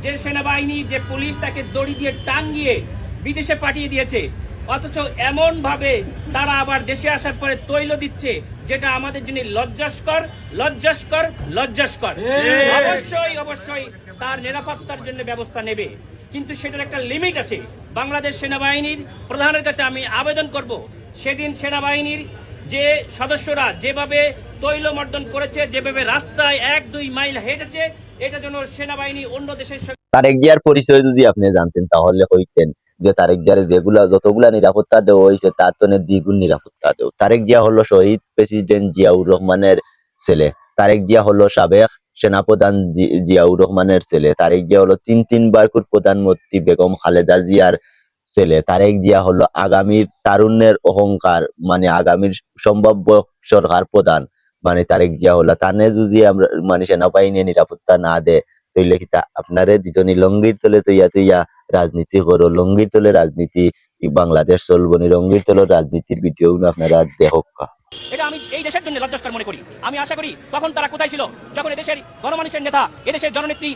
যে সেনাবাহিনী যে পুলিশ তাকে দড়ি দিয়ে টাঙ্গিয়ে বিদেশে পাঠিয়ে দিয়েছে, অথচ এমন ভাবে তারা আবার দেশে আসার পরে তৈল দিচ্ছে, যেটা আমাদের জন্য লজ্জাস্কর লজ্জাস্কর লজ্জাস্কর। অবশ্যই অবশ্যই তার নিরাপত্তার জন্য ব্যবস্থা নেবে, কিন্তু সেটার একটা লিমিট আছে। বাংলাদেশ সেনাবাহিনীর প্রধানের কাছে আমি আবেদন করব, সেদিন সেনাবাহিনীর যে সদস্যরা যেভাবে তৈলমর্দন করেছে, যেভাবে রাস্তায় 1-2 মাইল হেঁটেছে, এটা যেন সেনাবাহিনী অন্য দেশের তারেক জিয়ার পরিচয় যদি আপনি জানতেন তাহলে হইতেন যে তারেক জিয়ার যতগুলা নিরাপত্তা দেওয়া হয়েছে তার তো দ্বিগুণ নিরাপত্তা দেও। তারেক জিয়া হলো শহীদ প্রেসিডেন্ট জিয়াউর রহমানের ছেলে। তারেক জিয়া হলো সাবেক সেনাপ্রধান জিয়াউর রহমানের ছেলে। তারেক জিয়া হলো তিনবার প্রধানমন্ত্রী বেগম খালেদা জিয়ার ছেলে। তারেক জিয়া হলো আগামীর তারুণ্যের অহংকার, মানে আগামীর সম্ভাব্য সরকার প্রধান, মানে তারেক জিয়া হলো তানে যদি আমরা মানে সেনাবাহিনী নিরাপত্তা না দেয় তৈলে কি আপনারে দুজনই লঙ্গির তলে তৈয়া রাজনীতি করো, লঙ্গির তলে রাজনীতি বাংলাদেশ চলবনি, লঙ্গির তলে রাজনীতির ভিডিও আপনারা দেখক। এটা আমি এই দেশের জন্য লজ্জাস্কর মনে করি। আমি আশা করি তখন তারা কোথায় ছিল, যখন এদেশের গণমানুষের নেতা, এদেশের জননেত্রী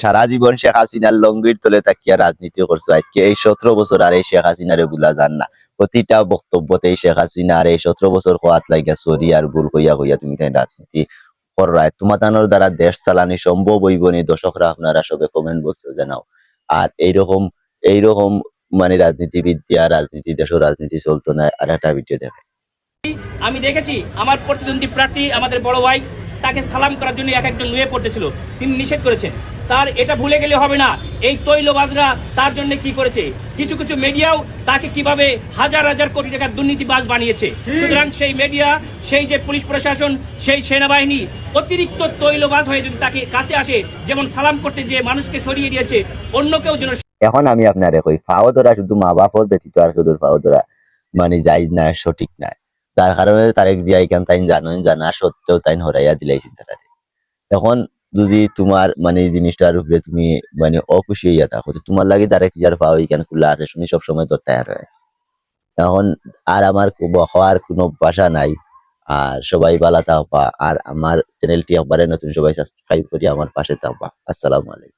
সারা জীবন শেখ হাসিনার লঙ্গির তলে তাকিয়া রাজনীতি করছো। আজকে এই 17 বছর আর এই শেখ হাসিনারে ভুলা যান না। প্রতিটা বক্তব্যতে শেখ হাসিনা আর এই 17 বছর খোয়াত লাগিয়া সরি আর ভুল হইয়া হইয়া তুমি তাই রাজনীতি করায়। তোমার দ্বারা দেশ চালানি সম্ভব হইব নি, দর্শকরা আপনারা সবে কমেন্ট বক্সে জানাও। আর এইরকম মানে রাজনীতিবিদ দিয়া রাজনীতি দেশের রাজনীতি চলতো না। আর একটা ভিডিও দেখে আমি দেখেছি আমার প্রতিদ্বন্দ্বী প্রার্থী আমাদের বড় ভাই তাকে সালাম করার জন্য একজন নুয়ে পড়তেছিল, তিনি নিষেধ করেছেন। তার এটা ভুলে গেলে হবে না, এই তৈলবাজরা তার জন্য কি করেছে। কিছু কিছু মিডিয়াও তাকে কিভাবে হাজার হাজার কোটি টাকার দুর্নীতিবাজ বানিয়েছে। সুতরাং সেই মিডিয়া, সেই যে পুলিশ প্রশাসন, সেই সেনাবাহিনী অতিরিক্ত তৈলবাজ হয়ে যদি তাকে কাছে আসে, যেমন সালাম করতে যে মানুষকে সরিয়ে দিয়েছে, অন্য কেউ যেন। এখন আমি আপনারে কই ফাও ধরা শুধু মা বাপর ব্যতীত আর শুধুর ফাও ধরা মানে জায়েজ না, সঠিক না। যার কারণে তারেক জিয়া এখান তাই জানা সত্ত্বেও তাই হরাইয়া দিলাইছেন তারা। এখন যদি তোমার মানে এই জিনিসটার উপরে তুমি মানে অখুশি হইয়া থাকো, তোমার লাগে তারেক জিয়ার ফাও এখানে খোলা আছে শুনি সবসময় তোর টায়ার হয়। এখন আর আমার হওয়ার কোনো ভাষা নাই। আর সবাই ভালো থাকবা, আর আমার চ্যানেলটি একবারে নতুন, সবাই সাবস্ক্রাইব করি আমার পাশে থাকবা। আসসালামু আলাইকুম।